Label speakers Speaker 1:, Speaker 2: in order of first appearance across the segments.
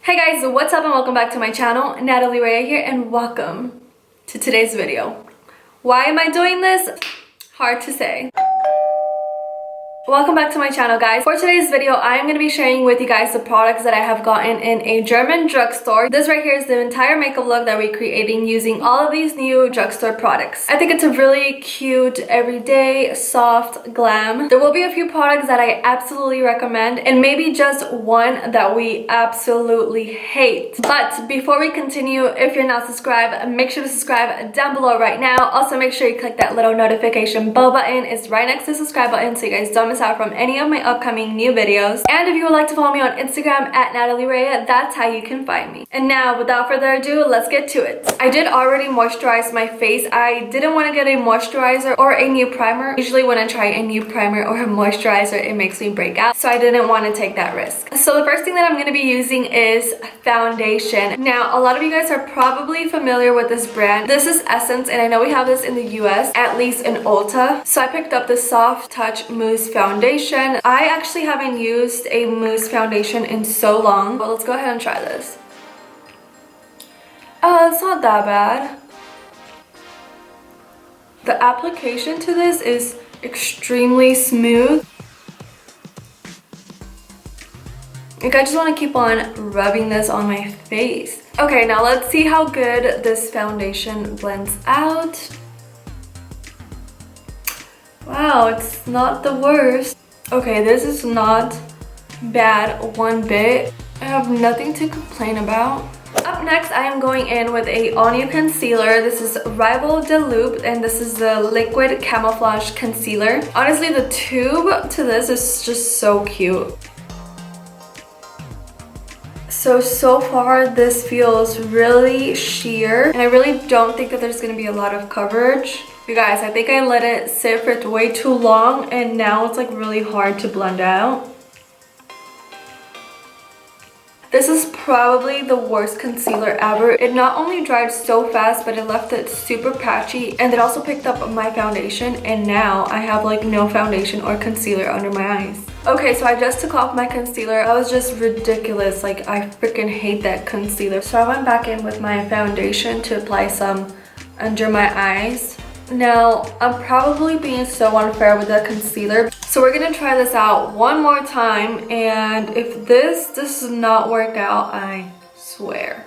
Speaker 1: Hey guys, what's up and welcome back to my channel. Nathaly here and welcome to today's video. Why am I doing this? Hard to say. Welcome back to my channel, guys. For today's video, I am going to be sharing with you guys the products that I have gotten in a German drugstore. This right here is the entire makeup look that we're creating using all of these new drugstore products. I think it's a really cute, everyday, soft glam. There will be a few products that I absolutely recommend and maybe just one that we absolutely hate. But before we continue, if you're not subscribed, make sure to subscribe down below right now. Also, make sure you click that little notification bell button. It's right next to the subscribe button so you guys don't miss out from any of my upcoming new videos. And if you would like to follow me on Instagram at Nathaly, that's how you can find me. And now, without further ado, let's get to it. I did already moisturize my face. I didn't want to get a moisturizer or a new primer. Usually when I try a new primer or a moisturizer, it makes me break out. So I didn't want to take that risk. So the first thing that I'm going to be using is foundation. Now, a lot of you guys are probably familiar with this brand. This is Essence, and I know we have this in the US, at least in Ulta. So I picked up the Soft Touch Mousse Foundation. I actually haven't used a mousse foundation in so long, but let's go ahead and try this. It's not that bad. The application to this is extremely smooth. Like, I just want to keep on rubbing this on my face. Okay, now let's see how good this foundation blends out. Wow, it's not the worst. Okay, this is not bad one bit. I have nothing to complain about. Up next, I am going in with a all-new concealer. This is Rival de Loop, and this is the Liquid Camouflage Concealer. Honestly, the tube to this is just so cute. So far this feels really sheer, and I really don't think that there's going to be a lot of coverage. You guys, I think I let it sit for way too long, and now it's like really hard to blend out. This is probably the worst concealer ever. It not only dried so fast, but it left it super patchy, and it also picked up my foundation, and now I have like no foundation or concealer under my eyes. Okay, so I just took off my concealer. That was just ridiculous. Like, I freaking hate that concealer. So I went back in with my foundation to apply some under my eyes. Now, I'm probably being so unfair with the concealer. So we're gonna try this out one more time, and if this does not work out, I swear.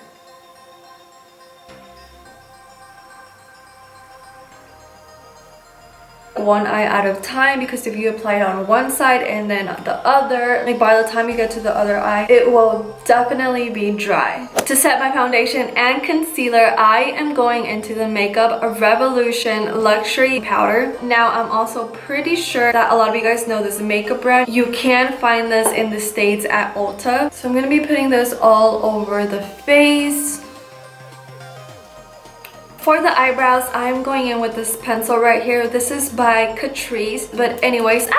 Speaker 1: One eye at a time, because if you apply it on one side and then the other, like by the time you get to the other eye, it will definitely be dry. To set my foundation and concealer, I am going into the Makeup Revolution Luxury Powder. Now, I'm also pretty sure that a lot of you guys know this makeup brand. You can find this in the States at Ulta. So I'm gonna be putting this all over the face. For the eyebrows, I'm going in with this pencil right here. This is by Catrice. But anyways,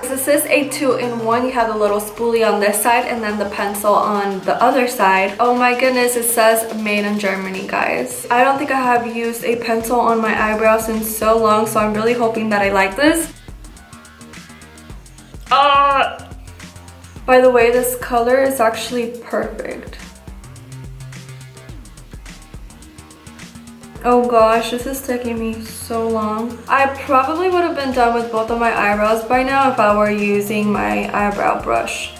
Speaker 1: this is a 2-in-1. You have the little spoolie on this side and then the pencil on the other side. Oh my goodness, it says made in Germany, guys. I don't think I have used a pencil on my eyebrows in so long, so I'm really hoping that I like this. By the way, this color is actually perfect. Oh gosh, this is taking me so long. I probably would have been done with both of my eyebrows by now if I were using my eyebrow brush.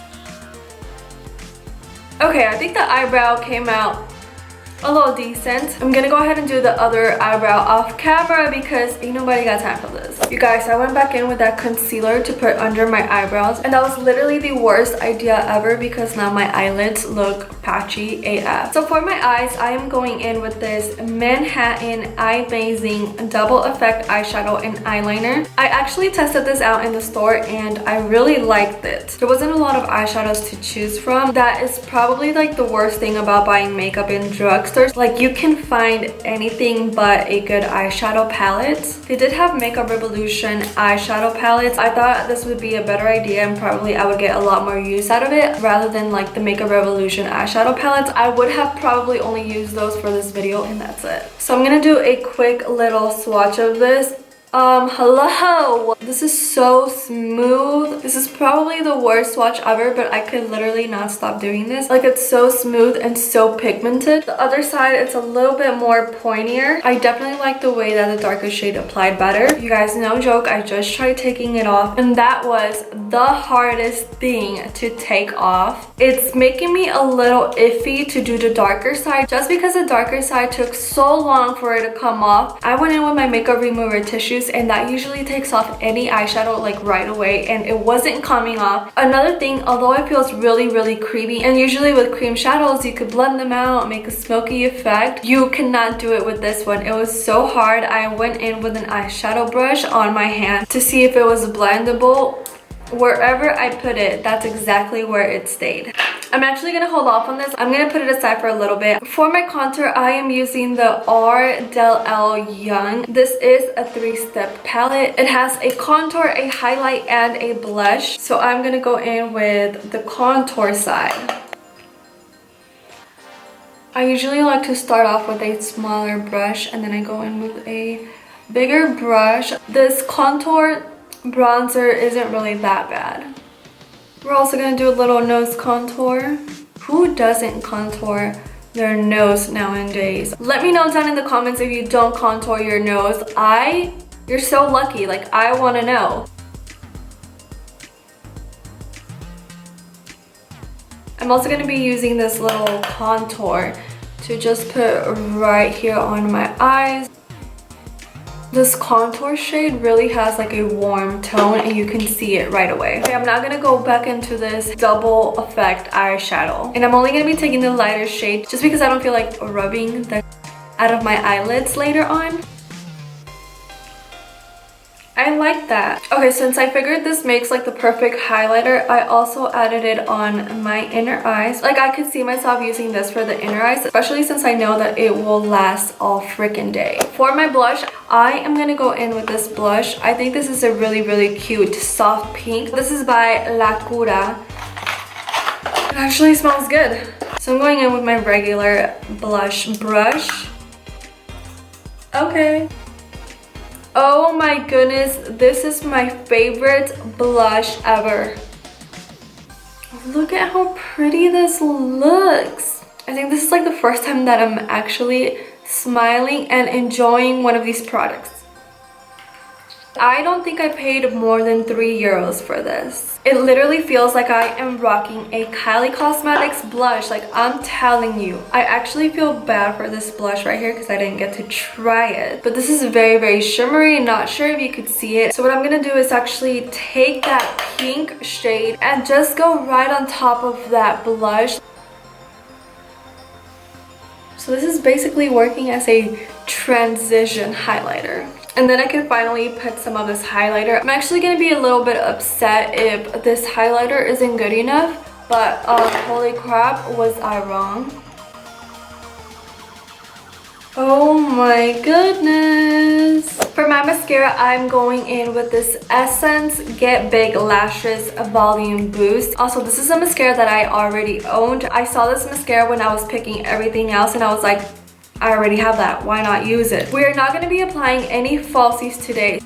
Speaker 1: Okay, I think the eyebrow came out a little decent. I'm gonna go ahead and do the other eyebrow off camera because ain't nobody got time for this. You guys, I went back in with that concealer to put under my eyebrows, and that was literally the worst idea ever because now my eyelids look patchy AF. So for my eyes, I am going in with this Manhattan Eye Amazing Double Effect Eyeshadow and Eyeliner. I actually tested this out in the store and I really liked it. There wasn't a lot of eyeshadows to choose from. That is probably like the worst thing about buying makeup in drugstores. Like, you can find anything but a good eyeshadow palette. They did have Makeup Revolution eyeshadow palettes. I thought this would be a better idea and probably I would get a lot more use out of it rather than like the Makeup Revolution eyeshadow palettes. I would have probably only used those for this video and that's it. So I'm gonna do a quick little swatch of this. Hello! This is so smooth. This is probably the worst swatch ever, but I could literally not stop doing this. Like, it's so smooth and so pigmented. The other side, it's a little bit more pointier. I definitely like the way that the darker shade applied better. You guys, no joke, I just tried taking it off, and that was the hardest thing to take off. It's making me a little iffy to do the darker side, just because the darker side took so long for it to come off. I went in with my makeup remover tissues, and that usually takes off any eyeshadow like right away, and it wasn't coming off. Another thing, although it feels really creamy, and usually with cream shadows you could blend them out, make a smoky effect, you cannot do it with this one. It was so hard. I went in with an eyeshadow brush on my hand to see if it was blendable. Wherever I put it, that's exactly where it stayed. I'm actually gonna hold off on this. I'm gonna put it aside for a little bit. For my contour, I am using the R Young. This is a 3-step palette. It has a contour, a highlight, and a blush. So I'm gonna go in with the contour side. I usually like to start off with a smaller brush, and then I go in with a bigger brush. This contour bronzer isn't really that bad. We're also going to do a little nose contour. Who doesn't contour their nose nowadays? Let me know down in the comments if you don't contour your nose. You're so lucky. Like, I want to know. I'm also going to be using this little contour to just put right here on my eyes. This contour shade really has like a warm tone, and you can see it right away. Okay, I'm now gonna go back into this double effect eyeshadow, and I'm only gonna be taking the lighter shade just because I don't feel like rubbing the out of my eyelids later on. I like that. Okay, since I figured this makes like the perfect highlighter, I also added it on my inner eyes. Like, I could see myself using this for the inner eyes, especially since I know that it will last all freaking day. For my blush, I am gonna go in with this blush. I think this is a really cute soft pink. This is by La Cura. It actually smells good. So I'm going in with my regular blush brush. Okay. Oh my goodness, this is my favorite blush ever. Look at how pretty this looks. I think this is like the first time that I'm actually smiling and enjoying one of these products. I don't think I paid more than €3 for this. It literally feels like I am rocking a Kylie Cosmetics blush. Like, I'm telling you, I actually feel bad for this blush right here because I didn't get to try it. But this is very shimmery. Not sure if you could see it. So what I'm gonna do is actually take that pink shade and just go right on top of that blush. So this is basically working as a transition highlighter. And then I can finally put some of this highlighter. I'm actually going to be a little bit upset if this highlighter isn't good enough. But holy crap, was I wrong? Oh my goodness. For my mascara, I'm going in with this Essence Get Big Lashes Volume Boost. Also, this is a mascara that I already owned. I saw this mascara when I was picking everything else, and I was like, I already have that, why not use it? We are not going to be applying any falsies today.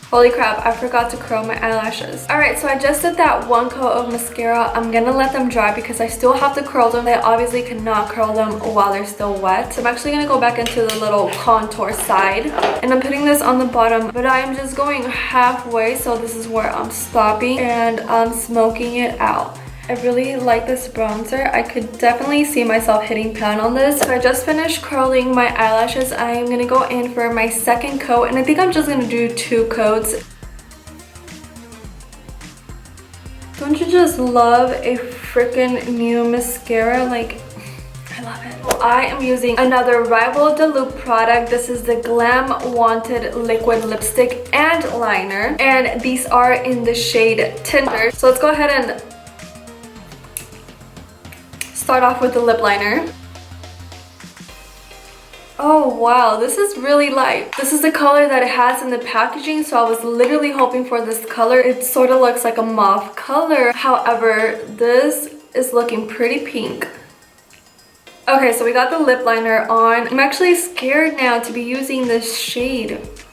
Speaker 1: Holy crap, I forgot to curl my eyelashes. Alright, so I just did that one coat of mascara. I'm gonna let them dry because I still have to curl them. I obviously cannot curl them while they're still wet. So I'm actually gonna go back into the little contour side. And I'm putting this on the bottom, but I am just going halfway, so this is where I'm stopping. And I'm smoking it out. I really like this bronzer. I could definitely see myself hitting pan on this. So I just finished curling my eyelashes. I am going to go in for my second coat, and I think I'm just going to do 2 coats. Don't you just love a freaking new mascara? Like, I love it. I am using another Rival de Loop product. This is the Glam Wanted Liquid Lipstick and Liner, and these are in the shade Tinder. So let's go ahead and start off with the lip liner. Oh wow, this is really light. This is the color that it has in the packaging, so I was literally hoping for this color. It sort of looks like a mauve color. However, this is looking pretty pink. Okay, so we got the lip liner on. I'm actually scared now to be using this shade. It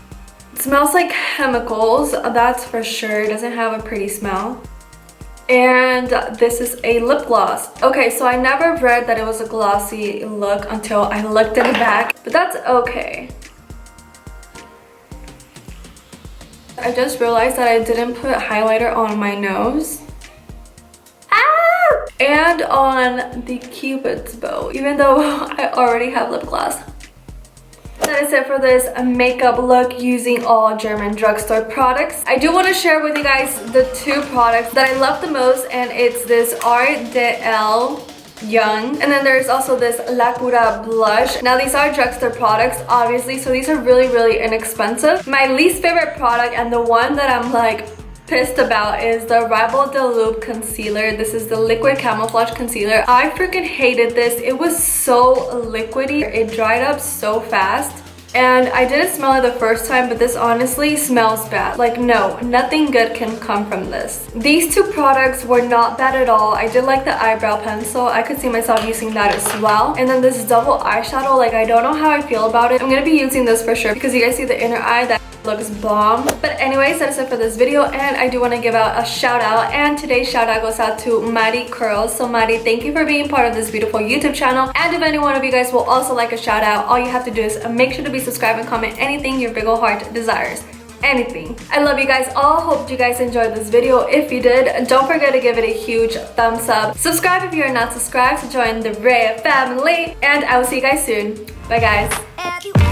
Speaker 1: smells like chemicals, that's for sure. It doesn't have a pretty smell. And this is a lip gloss. Okay, so I never read that it was a glossy look until I looked at the back, but that's okay. I just realized that I didn't put highlighter on my nose. And on the Cupid's bow, even though I already have lip gloss. That is it for this makeup look using all German drugstore products. I do want to share with you guys the two products that I love the most, and it's this AIRBNB Young, and then there's also this La Cura blush. Now these are drugstore products obviously, so these are really inexpensive. My least favorite product, and the one that I'm like pissed about, is the Rival de Loop concealer. This is the liquid camouflage concealer. I freaking hated this. It was so liquidy. It dried up so fast. And I didn't smell it the first time, but this honestly smells bad. Like, no, nothing good can come from this. These two products were not bad at all. I did like the eyebrow pencil. I could see myself using that as well. And then this double eyeshadow, like, I don't know how I feel about it. I'm gonna be using this for sure because you guys see the inner eye, that looks bomb. But anyways, that's it for this video, and I do want to give out a shout out, and today's shout out goes out to Mari Curls. So Mari, thank you for being part of this beautiful YouTube channel, and if any one of you guys will also like a shout out, all you have to do is make sure to be subscribed and comment anything your big ol' heart desires. Anything. I love you guys all. Hope you guys enjoyed this video. If you did, don't forget to give it a huge thumbs up. Subscribe if you're not subscribed to join the Ray family, and I will see you guys soon. Bye guys.